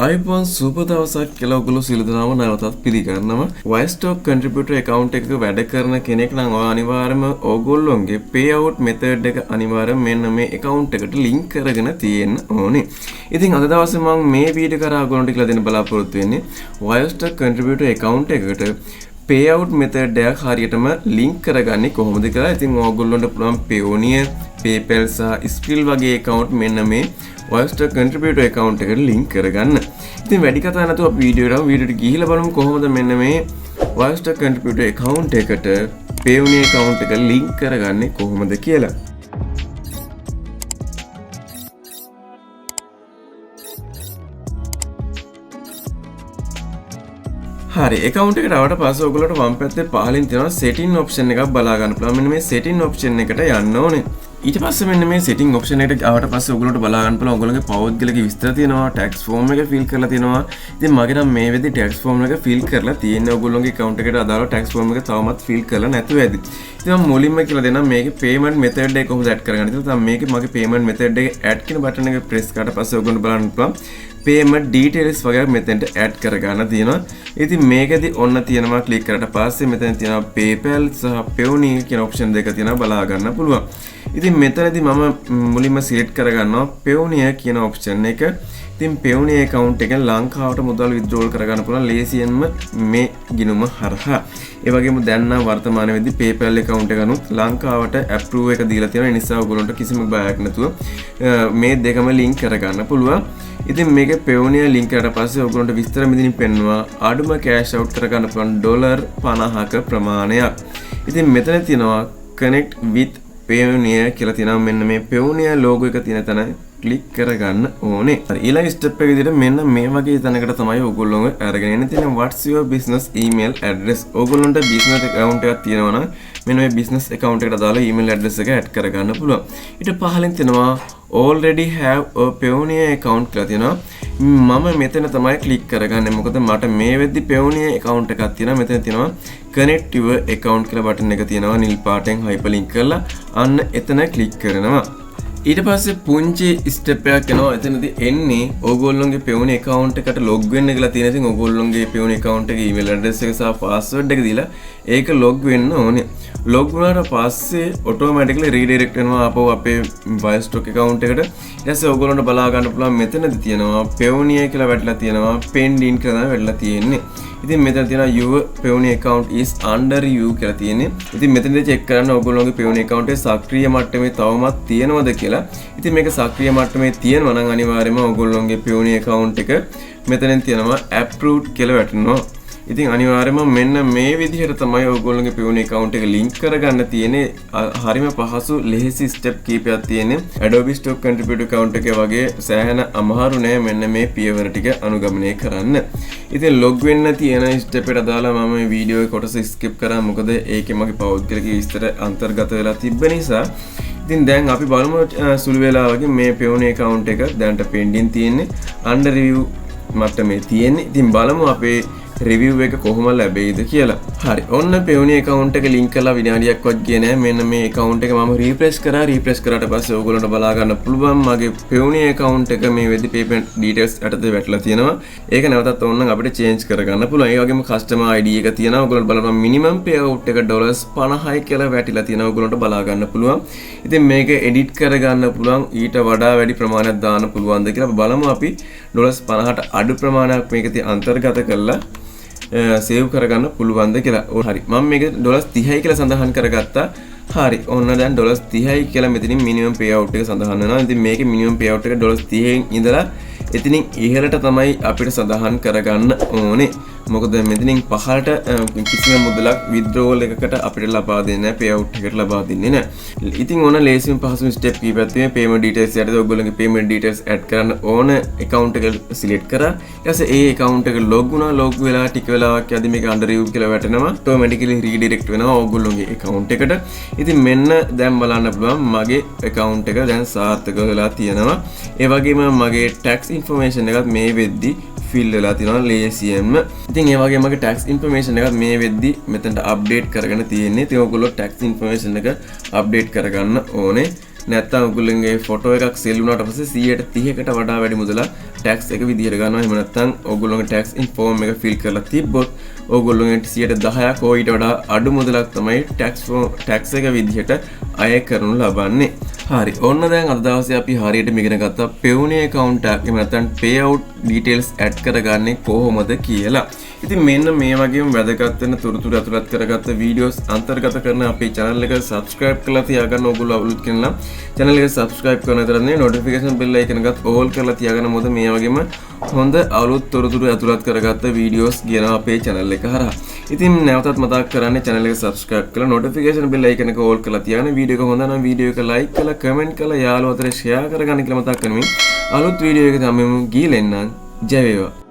iPhone සුබ දවසක් කියලා ඔයගොල්ලෝ සියලු දෙනාම නැවතත් පිළිගන්නවා. Wirestock contributor account එකක වැඩ කරන කෙනෙක් නම් අනිවාර්යයෙන්ම ඔයගොල්ලොන්ගේ payout method එක අනිවාර්යයෙන් මෙන්න මේ account එකට link කරගෙන තියෙන්න ඕනේ. ඉතින් අද දවසේ මම මේ වීඩියෝ කරා ඔයගොල්ලන්ට කියලා දෙන්න බලාපොරොත්තු වෙන්නේ Wirestock contributor account එකට payout method එක හරියටම link කරගන්නේ කොහොමද කියලා. ඉතින් ඔයගොල්ලන්ට පුළුවන් Payoneer, PayPal සහ Skrill වගේ account මෙන්න මේ Wirestock contributor account එකට link කරගන්න. ඉතින් වැඩි කතා නැතුව අපි වීඩියෝට ගිහිල්ලා බලමු කොහොමද මෙන්න මේ Wirestock contributor account එකට Payoneer account එක link කරගන්නේ කොහොමද කියලා. හරි account එකට ආවට පස්සේ ඔයගොල්ලෝට වම් පැත්තේ පහලින් තියෙනවා setting option එකක් බලා ගන්න පුළුවන්. මෙන්න මේ setting option එකට යන්න ඕනේ. ඊට පස්සේ මෙන්න මේ setting option එකට ආවට පස්සේ ඔයගොල්ලෝට බලා ගන්න පුළුවන් ඔයගොල්ලෝගේ පෞද්ගලික විස්තර තියෙනවා, tax form එක fill කරලා තියෙනවා. ඉතින් මගේ නම් මේ වෙද්දි tax form එක fill කරලා තියෙන්නේ. ඔයගොල්ලෝගේ account එකට අදාළ tax form එක තවමත් fill කරලා නැතුව ඇති. ඉතින් මම මුලින්ම කියලා දෙන්නම් මේකේ payment method එක කොහොමද add කරගන්නේ. ඉතින් තමයි මේකේ මගේ payment method එක add කියන බටන් එක press කරලා පස්සේ ඔයගොල්ලෝ බලන්න පුළුවන් payment details වගේ මෙතෙන්ට add කරගන්න තියෙනවා. ඉතින් මේකෙදි ඔන්න තියෙනවා click කරලා පස්සේ මෙතන තියෙනවා PayPal සහ Payoneer කියන option දෙක තියෙනවා බලා ගන්න පුළුවන්. ඉතින් මෙතනදී මම මුලින්ම select කරගන්නවා Payoneer කියන option එක. ඉතින් Payoneer account එකෙන් ලංකාවට මුදල් withdrawal කරගන්න පුළුවන් ලේසියෙන්ම මේ ගිණුම හරහා. ඒ වගේම දැන් නම් වර්තමාන වෙද්දී PayPal account එක අනුත් ලංකාවට approve එක දීලා තියෙනවා. ඒ නිසා ඔයගොල්ලන්ට කිසිම බයක් නැතුව මේ දෙකම link කරගන්න පුළුවන්. ඉතින් මේකේ Payoneer link කරලා පස්සේ ඔයගොල්ලන්ට විස්තර මෙතනින් පෙන්වනවා අඩුම cash out කරගන්න පුළුවන් $50ක ප්‍රමාණයක්. ඉතින් මෙතන තියෙනවා connect with Payoneer කියලා තියෙනවා. මෙන්න මේ Payoneer logo එක තියෙන තැන click කරගන්න ඕනේ. හරි ඊළඟ step එක විදිහට මෙන්න මේ වගේ තැනකට තමයි ඔයගොල්ලෝ අරගෙන එන්නේ. තියෙන what's your business email address. ඔයගොල්ලන්ට business account එකක් තියෙනවා නම් මෙන්න මේ business account එකට දාලා email address එක add කරගන්න පුළුවන්. ඊට පහලින් තියෙනවා already have a Payoneer account කියලා තියෙනවා. මම මෙතන තමයි click කරගන්නේ. මොකද මට මේ වෙද්දි Payoneer account එකක් තියෙනවා. මෙතන තියෙනවා connect your account කියලා බටන් එක තියෙනවා. නිල් පාටෙන් hyperlink කරලා අන්න එතන click කරනවා. ඊට පස්සේ පුංචි ස්ටෙප් එකක් එනවා. එතනදී එන්නේ ඕගොල්ලෝගේ Payoneer account එකට log වෙන්න කියලා තියෙන. ඉතින් ඕගොල්ලෝගේ Payoneer account එකේ email address එක සහ password එක දීලා ඒක log වෙන්න ඕනේ. log වුණාට පස්සේ automatically redirect වෙනවා අපෝ අපේ Wirestock account එකට. ඊට පස්සේ ඕගොල්ලන්ට බලා ගන්න පුළුවන් මෙතනදී තියෙනවා Payoneer කියලා වැටලා තියෙනවා pending කියලා වැටලා තියෙන්නේ. ඉතින් මෙතන තියෙනවා your Payoneer account is under you කියලා තියෙන්නේ. ඉතින් මෙතනදී check කරන්න ඕගොල්ලෝගේ Payoneer account එක සක්‍රිය මට්ටමේ තවමත් තියෙනවද කියලා. ඉතින් මේක සක්‍රිය මට්ටමේ තියෙනවා නම් අනිවාර්යයෙන්ම ඕගොල්ලෝගේ Payoneer account එක මෙතනින් තියෙනවා approved කියලා වැටෙනවා. ඉතින් අනිවාර්යයෙන්ම මෙන්න මේ විදිහට තමයි ඔයගොල්ලෝගේ Payoneer account එක link කරගන්න තියෙන්නේ. හරිම පහසු ලෙහෙසි step කීපයක් තියෙන්නේ. Adobe Stock Contributor account එකේ වගේ සෑහෙන අමාරු නෑ මෙන්න මේ පියවර ටික අනුගමනය කරන්න. ඉතින් log වෙන්න තියෙන step එකට දාලා මම මේ වීඩියෝ එක කොටස skip කරා. මොකද ඒකේ මගේ පෞද්ගලික විස්තර අන්තර්ගත වෙලා තිබ්බ නිසා. ඉතින් දැන් අපි බලමු සුළු වෙලාවකින් මේ Payoneer account එක දැන්ට pending තියෙන්නේ. under review මට්ටමේ තියෙන්නේ. ඉතින් බලමු අපේ review එක කොහොම ලැබෙයිද කියලා. හරි. ඔන්න Payoneer account එක link කරලා විනාඩියක්වත් ගියේ නෑ. මෙන්න මේ account එක මම refresh කරා. refresh කරාට පස්සේ ඕගොල්ලන්ට බලා ගන්න පුළුවන් මගේ Payoneer account එක මේ වෙද්දි payment details යටතේ වැටලා තියෙනවා. ඒක නැවතත් ඕනනම් අපිට change කරගන්න පුළුවන්. ඒ වගේම customer ID එක තියෙනවා. ඔයගොල්ලෝ බලන්න minimum payout එක $50යි කියලා වැටිලා තියෙනවා. ඔයගොල්ලන්ට බලා ගන්න පුළුවන්. ඉතින් මේක edit කරගන්න පුළුවන්. ඊට වඩා වැඩි ප්‍රමාණයක් දාන්න පුළුවන්ද කියලා බලමු අපි. $50ට අඩු ප්‍රමාණයක් මේකේ අන්තර්ගත කරලා සේව් කරගන්න පුළුවන්ද කියලා. හරි. මම මේක $30යි කියලා සඳහන් කරගත්තා. හරි. ඔන්න දැන් $30යි කියලා මෙතනින් මිනිමම් payout එක සඳහන් වෙනවා. ඉතින් මේකේ මිනිමම් payout එක $30න් ඉඳලා එතනින් ඉහළට තමයි අපිට සඳහන් කරගන්න ඕනේ. මොකද මෙතනින් පහළට කිසිම මුදලක් withdrawal එකකට අපිට ලබා දෙන්නේ නැහැ, payout එකකට ලබා දෙන්නේ නැහැ. ඉතින් ඔන්න ලේසියෙන් පහසුම step කීපයක් තියෙනවා. payment details යටතේ ඔයගොල්ලෝගේ payment details add කරන්න ඕන account එක select කරා. ඊට පස්සේ ඒ account එක log වුණා. log වෙලා ටික වෙලාවක් යද්දි මේක under review කියලා වැටෙනවා. automatically redirect වෙනවා ඔයගොල්ලෝගේ account එකට. ඉතින් මෙන්න දැන් බලන්න පුළුවන් මගේ account එක දැන් සාර්ථක වෙලා තියෙනවා. ඒ වගේම මගේ tax information එකත් මේ වෙද්දි fill වෙලා තියෙනවා ලේසියෙන්ම. ඉතින් ඒ වගේම මගේ tax information එකත් මේ වෙද්දි මෙතනට update කරගෙන තියෙන්නේ. ඉතින් ඔයගොල්ලෝ tax information එක update කරගන්න ඕනේ. නැත්නම් ඔයගොල්ලන්ගේ ෆොටෝ එකක් සෙල් වුණාට පස්සේ 130කට වඩා වැඩි මුදලක් ටැක්ස් එක විදියට ගන්නවා. එහෙම නැත්නම් ඔයගොල්ලෝගේ ටැක්ස් ඉන් ෆෝම් එක ෆිල් කරලා තිබ්බොත් ඔයගොල්ලෝගේ 10%ක් හෝ ඊට වඩා අඩු මුදලක් තමයි ටැක්ස් එක විදියට අය කරනු ලබන්නේ. හරි. ඔන්න දැන් අද දවසේ අපි හරියටම ඉගෙන ගත්තා පෙවුනේ account එකක් එහෙම නැත්නම් payout details add කරගන්නේ කොහොමද කියලා. ඉතින් මෙන්න මේ වගේම වැදගත් වෙන තොරතුරු අතුලත් කරගත්ත වීඩියෝස් අන්තර්ගත කරන අපේ channel එක subscribe කරලා තියාගන්න. ඕගොල්ලෝ අපලෝඩ් කරනවා channel එක subscribe කරන විතරනේ notification bell icon එකත් all කරලා තියාගන්න. මොකද මේ වගේම හොඳ අලුත් තොරතුරු අතුලත් කරගත්ත වීඩියෝස් ගෙනවා අපේ channel එක හරහා. ඉතින් නැවතත් මතක් කරන්නේ channel එක subscribe කරලා notification bell icon එක all කරලා තියාගන්න. වීඩියෝ එක හොඳ නම් වීඩියෝ එක like කරලා comment කරලා යාළුවෝ අතරේ share කරගන්න කියලා මතක් කරමින් අලුත් වීඩියෝ එකක තමයි ගිහින් එන්නම්. ජය වේවා.